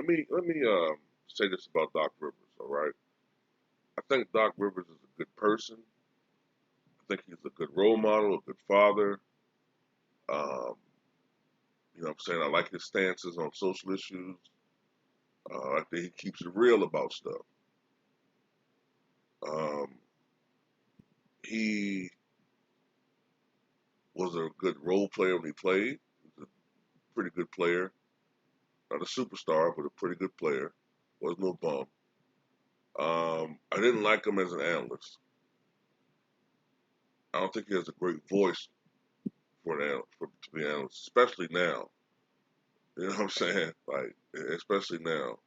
Let me say this about Doc Rivers. All right, I think Doc Rivers is a good person. I think he's a good role model, a good father. Um, you know what I'm saying? I like his stances on social issues. I think he keeps it real about stuff. Um, he was a good role player when he played. He was a pretty good player. Not a superstar, but a pretty good player. Was no bum. I didn't like him as an analyst. I don't think he has a great voice to be an analyst, especially now. You know what I'm saying? Like, especially now.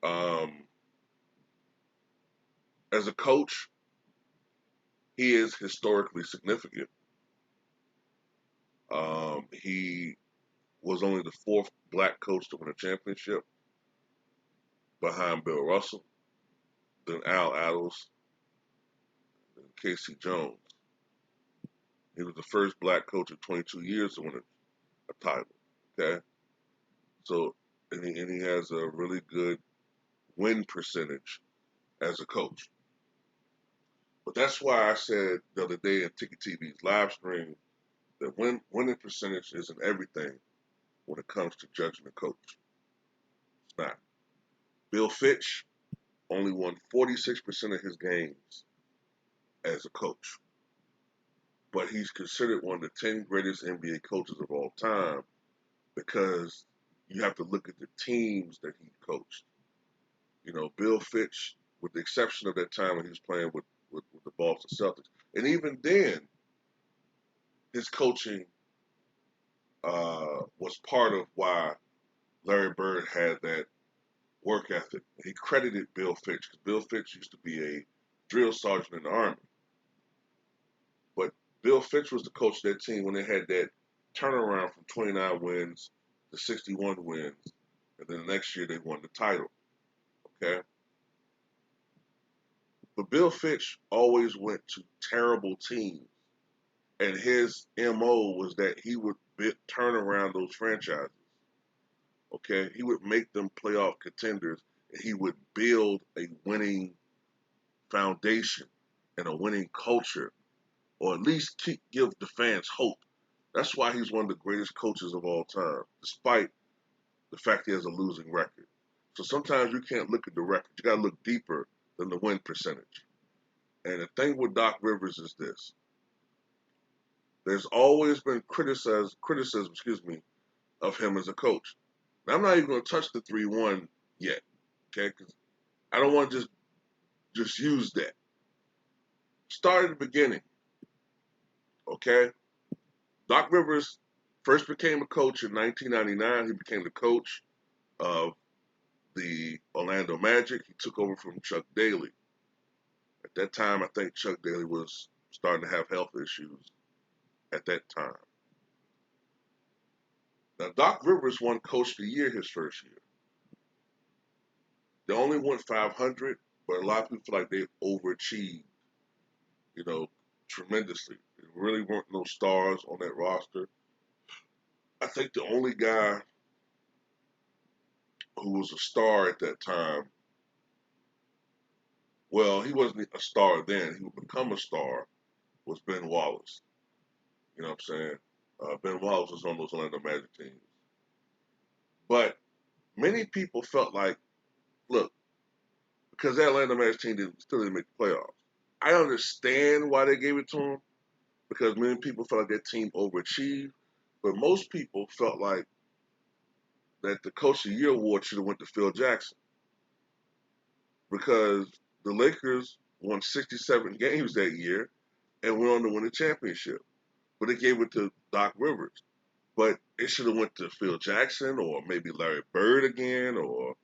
Um, as a coach, he is historically significant. He was only the fourth black coach to win a championship behind Bill Russell, then Al Attles, then Casey Jones. He was the first black coach in 22 years to win a title. Okay, so and he has a really good win percentage as a coach. But that's why I said the other day in Tiki TV's live stream that winning percentage isn't everything when it comes to judging a coach. It's not. Bill Fitch only won 46% of his games as a coach, but he's considered one of the 10 greatest NBA coaches of all time because you have to look at the teams that he coached. You know, Bill Fitch, with the exception of that time when he was playing with the Boston Celtics, and even then, his coaching was part of why Larry Bird had that work ethic. He credited Bill Fitch because Bill Fitch used to be a drill sergeant in the Army. But Bill Fitch was the coach of that team when they had that turnaround from 29 wins to 61 wins. And then the next year they won the title. Okay? But Bill Fitch always went to terrible teams. And his MO was that he would turn around those franchises. Okay? He would make them playoff contenders. And he would build a winning foundation and a winning culture, or at least give the fans hope. That's why he's one of the greatest coaches of all time, despite the fact he has a losing record. So sometimes you can't look at the record. You got to look deeper than the win percentage. And the thing with Doc Rivers is this: there's always been criticism, of him as a coach. Now, I'm not even going to touch the 3-1 yet, okay? Because I don't want to just use that. Start at the beginning, okay? Doc Rivers first became a coach in 1999. He became the coach of the Orlando Magic. He took over from Chuck Daly. At that time, I think Chuck Daly was starting to have health issues at that time. Now, Doc Rivers won Coach of the Year his first year. They only went 500, but a lot of people feel like they overachieved, you know, tremendously. There really weren't no stars on that roster. I think the only guy who was a star at that time, well, he wasn't a star then. He would become a star, was Ben Wallace. You know what I'm saying? Ben Wallace was on those Orlando Magic teams. But many people felt like, look, because that Atlanta Magic team still didn't make the playoffs. I understand why they gave it to him because many people felt like that team overachieved, but most people felt like that the Coach of the Year award should have went to Phil Jackson because the Lakers won 67 games that year and went on to win the championship. But they gave it to Doc Rivers. But it should have went to Phil Jackson or maybe Larry Bird again or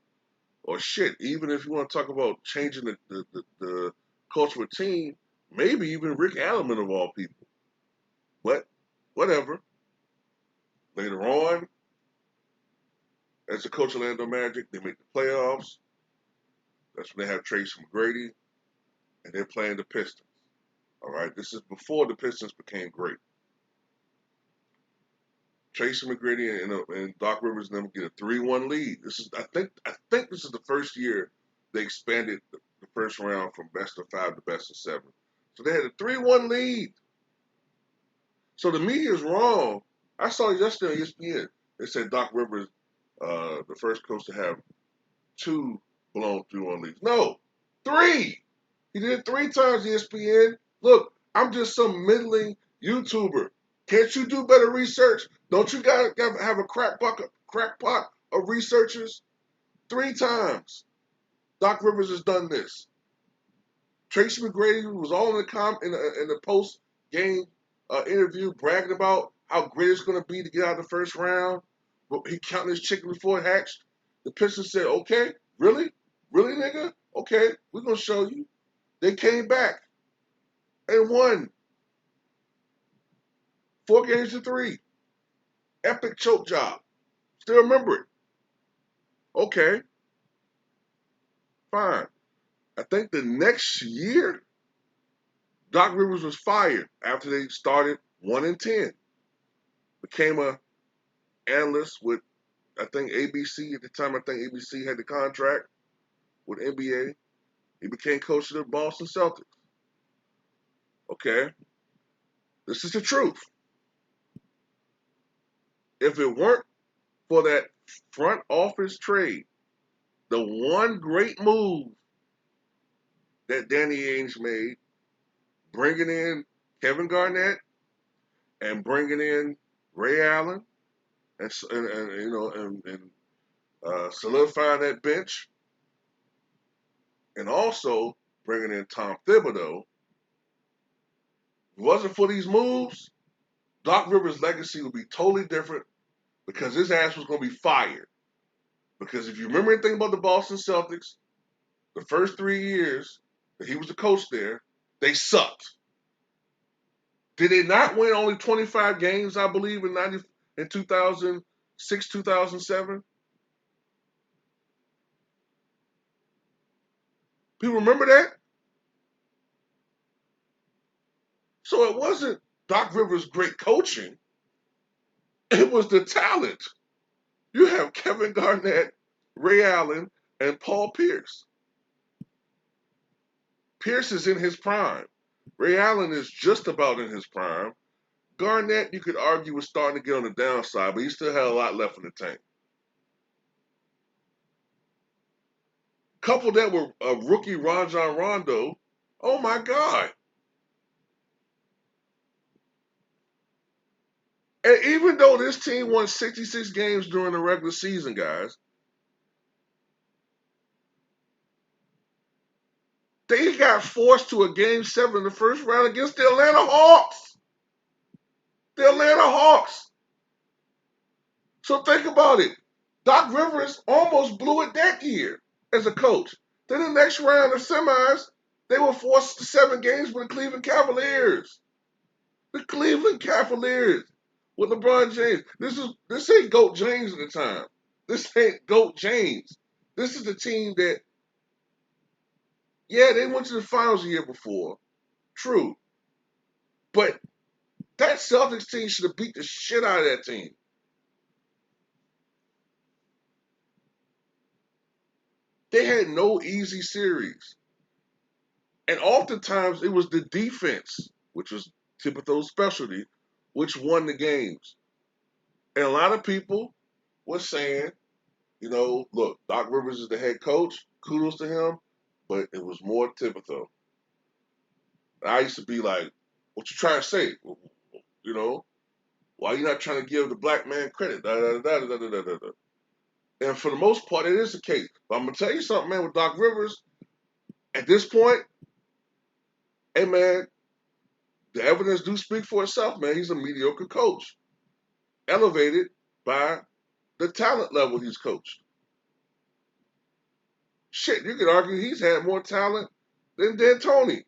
shit. Even if you want to talk about changing the culture of a team, maybe even Rick Allen of all people. But whatever. Later on, as the coach of Orlando Magic, they make the playoffs. That's when they have Tracy McGrady, and they're playing the Pistons. All right, this is before the Pistons became great. Tracy McGrady and Doc Rivers and them get a 3-1 lead. I think this is the first year they expanded the first round from best of 5 to best of 7. So they had a 3-1 lead. So the media is wrong. I saw it yesterday on ESPN. They said Doc Rivers, the first coach to have 2 blown 3-1 leads. No, 3. He did it 3 times, ESPN. Look, I'm just some middling YouTuber. Can't you do better research? Don't you gotta have a crackpot of researchers? 3 times, Doc Rivers has done this. Tracy McGrady was all in the post game interview bragging about how great it's going to be to get out of the first round. But he counting his chicken before it hatched. The Pistons said, "Okay, really, nigga? Okay, we're gonna show you." They came back and won 4 games to 3. Epic choke job. Still remember it. Okay, fine. I think the next year, Doc Rivers was fired after they started 1-10. Became a analyst with, I think, ABC at the time. I think ABC had the contract with NBA. He became coach of the Boston Celtics. Okay, this is the truth. If it weren't for that front office trade, the one great move that Danny Ainge made, bringing in Kevin Garnett and bringing in Ray Allen and solidifying that bench, and also bringing in Tom Thibodeau. If it wasn't for these moves, Doc Rivers' legacy would be totally different because his ass was going to be fired. Because if you remember anything about the Boston Celtics, the first 3 years that he was the coach there, they sucked. Did they not win only 25 games, I believe, in 2006, 2007? People remember that? So it wasn't Doc Rivers' great coaching. It was the talent. You have Kevin Garnett, Ray Allen, and Paul Pierce. Pierce is in his prime. Ray Allen is just about in his prime. Garnett, you could argue, was starting to get on the downside, but he still had a lot left in the tank. Couple that with a rookie Rajon Rondo. Oh my God. And even though this team won 66 games during the regular season, guys, they got forced to a game 7 in the first round against the Atlanta Hawks. The Atlanta Hawks. So think about it. Doc Rivers almost blew it that year as a coach. Then the next round of semis, they were forced to 7 games with the Cleveland Cavaliers. The Cleveland Cavaliers with LeBron James. This ain't GOAT James at the time. This ain't GOAT James. This is the team that, yeah, they went to the finals the year before. True. But that Celtics team should have beat the shit out of that team. They had no easy series. And oftentimes it was the defense, which was Thibodeau's specialty, which won the games. And a lot of people were saying, look, Doc Rivers is the head coach. Kudos to him. But it was more Thibodeau. I used to be like, what you trying to say? Why you not trying to give the black man credit? Da, da, da, da, da, da, da, da. And for the most part, it is the case. But I'm going to tell you something, man, with Doc Rivers, at this point, hey, man, the evidence do speak for itself, man. He's a mediocre coach, elevated by the talent level he's coached. Shit, you could argue he's had more talent than D'Antoni.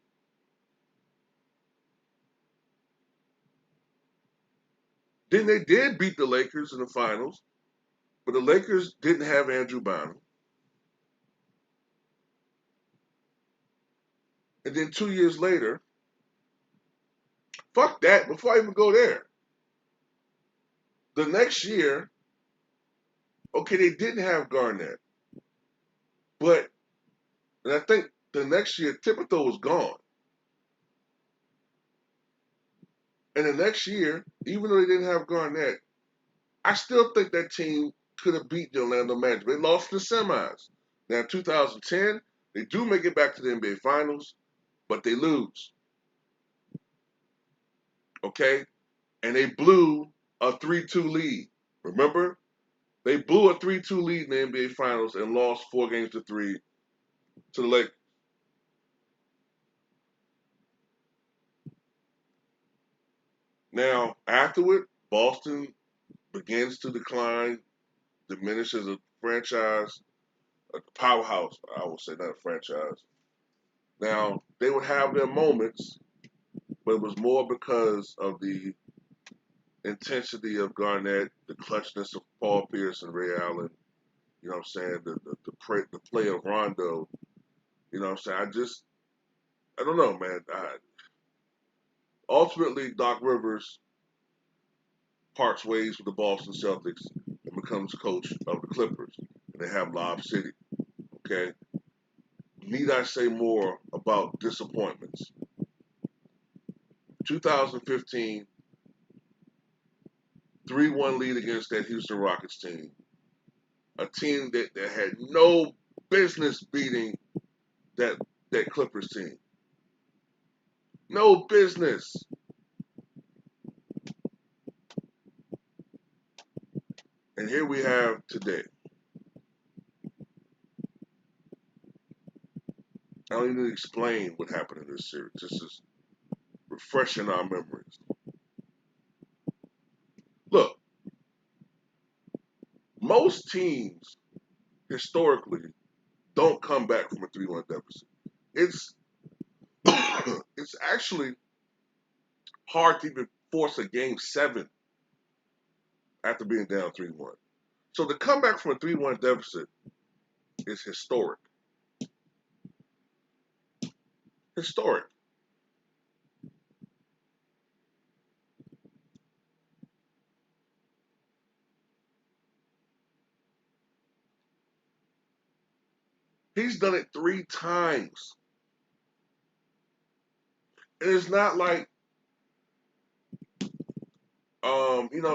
Then they did beat the Lakers in the finals, but the Lakers didn't have Andrew Bynum. And then 2 years later, fuck that, before I even go there, The next year, okay, they didn't have Garnett, but and I think the next year Thibodeau was gone, and the next year, even though they didn't have Garnett, I still think that team could have beat the Orlando Magic. They lost in the semis. Now, in 2010, they do make it back to the NBA Finals, but they lose. Okay, and they blew a 3-2 lead. Remember? They blew a 3-2 lead in the NBA Finals and lost 4-3 to the Lakers. Now, afterward, Boston begins to decline, diminishes a franchise, a powerhouse, I would say, not a franchise. Now, they would have their moments, but it was more because of the intensity of Garnett, the clutchness of Paul Pierce and Ray Allen. You know what I'm saying? The play of Rondo. You know what I'm saying? I don't know, man. Ultimately, Doc Rivers parts ways with the Boston Celtics and becomes coach of the Clippers. And they have Lob City. Okay. Need I say more about disappointments? 2015, 3-1 lead against that Houston Rockets team. A team that had no business beating that that Clippers team. No business. And here we have today. I don't even need to explain what happened in this series. This is refreshing our memories. Look, most teams historically don't come back from a 3-1 deficit. It's it's actually hard to even force a game 7 after being down 3-1. So the comeback from a 3-1 deficit is historic. Historic. He's done it 3 times. And it's not like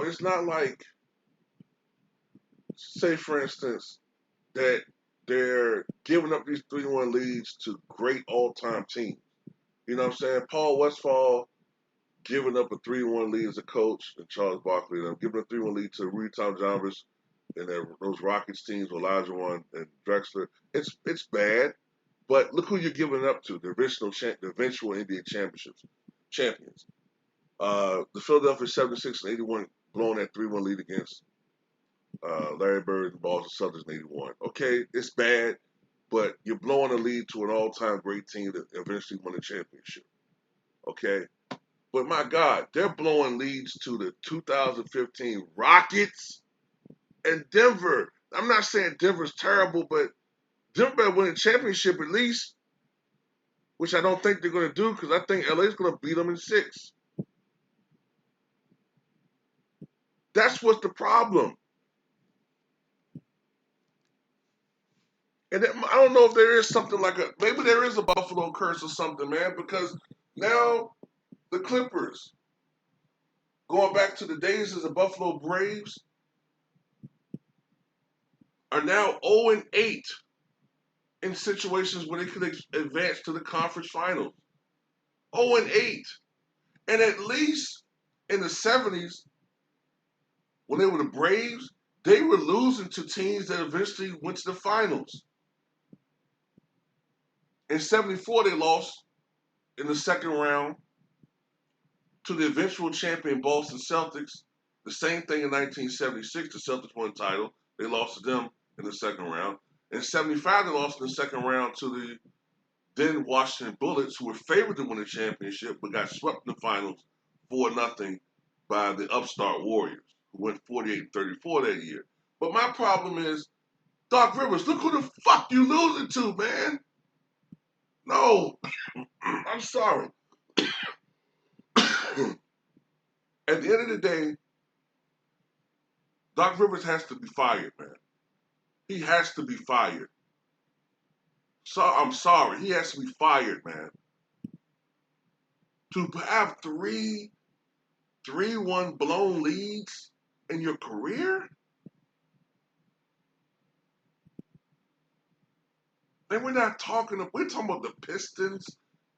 it's not like, say for instance, that they're giving up these 3-1 leads to great all-time teams. You know what I'm saying? Paul Westphal giving up a 3-1 lead as a coach, and Charles Barkley, and giving a 3-1 lead to Rudy Tomjanovich and those Rockets teams with Olajuwon and Drexler. It's bad, but look who you're giving up to, the eventual NBA champions. The Philadelphia 76 and 81 blowing that 3-1 lead against Larry Bird and Boston Celtics in 81. Okay, it's bad, but you're blowing a lead to an all-time great team that eventually won the championship. Okay? But my God, they're blowing leads to the 2015 Rockets and Denver. I'm not saying Denver's terrible, but Denver better win a championship at least, which I don't think they're going to do because I think LA's going to beat them in 6. That's what's the problem. And I don't know if there is something like maybe there is a Buffalo curse or something, man, because now the Clippers, going back to the days as the Buffalo Braves, are now 0-8 in situations where they could advance to the conference finals. 0-8. And at least in the 70s, when they were the Braves, they were losing to teams that eventually went to the finals. In 74, they lost in the second round to the eventual champion Boston Celtics. The same thing in 1976, the Celtics won the title. They lost to them in the second round. In 75, they lost in the second round to the then Washington Bullets, who were favored to win the championship, but got swept in the finals 4-0 by the upstart Warriors, who went 48-34 that year. But my problem is, Doc Rivers, look who the fuck you losing to, man. No, I'm sorry. At the end of the day, Doc Rivers has to be fired, man. He has to be fired. So I'm sorry, he has to be fired, man. To have 3-1 blown leads in your career? And we're talking about the Pistons,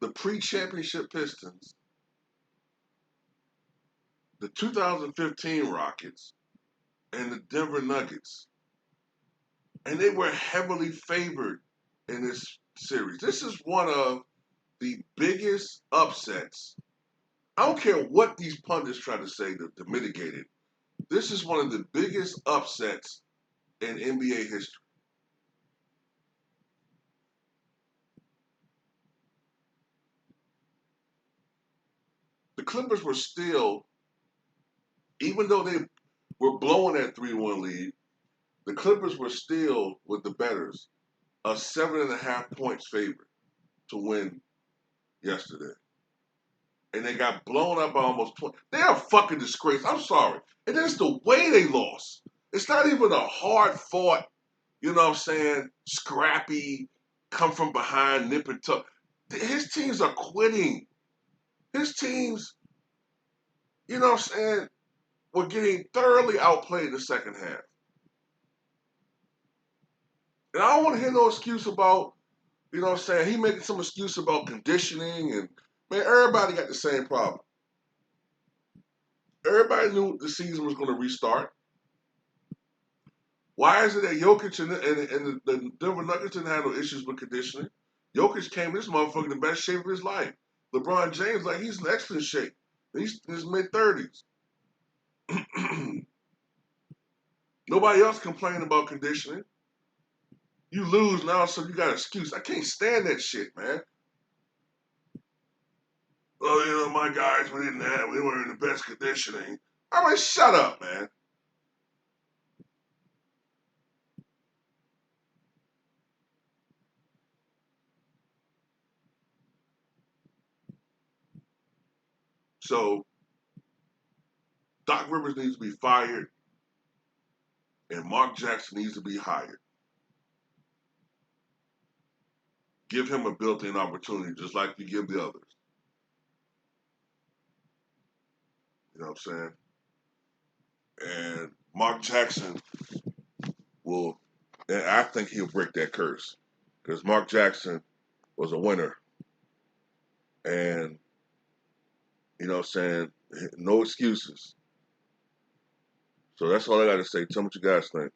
the pre-championship Pistons, the 2015 Rockets, and the Denver Nuggets. And they were heavily favored in this series. This is one of the biggest upsets. I don't care what these pundits try to say to mitigate it. This is one of the biggest upsets in NBA history. The Clippers were still, even though they were blowing that 3-1 lead, the Clippers were still, with the bettors, a 7.5 points favorite to win yesterday. And they got blown up by almost 20. They're a fucking disgrace. I'm sorry. And it's the way they lost. It's not even a hard fought, you know what I'm saying, scrappy, come from behind, nip and tuck. His teams are quitting. His teams, you know what I'm saying, were getting thoroughly outplayed in the second half. And I don't want to hear no excuse about, you know what I'm saying, he making some excuse about conditioning and, man, everybody got the same problem. Everybody knew the season was going to restart. Why is it that Jokic and the Denver Nuggets didn't have no issues with conditioning? Jokic came this motherfucker in the best shape of his life. LeBron James, like, he's in excellent shape. He's in his mid-30s. Nobody else complaining about conditioning. You lose now, so you got an excuse. I can't stand that shit, man. Oh, you know, my guys, we weren't in the best conditioning. I'm like, shut up, man. So, Doc Rivers needs to be fired, and Mark Jackson needs to be hired. Give him a built-in opportunity, just like you give the others. You know what I'm saying? And Mark Jackson will, and I think he'll break that curse, because Mark Jackson was a winner, and you know what I'm saying, no excuses. So that's all I got to say. Tell me what you guys think.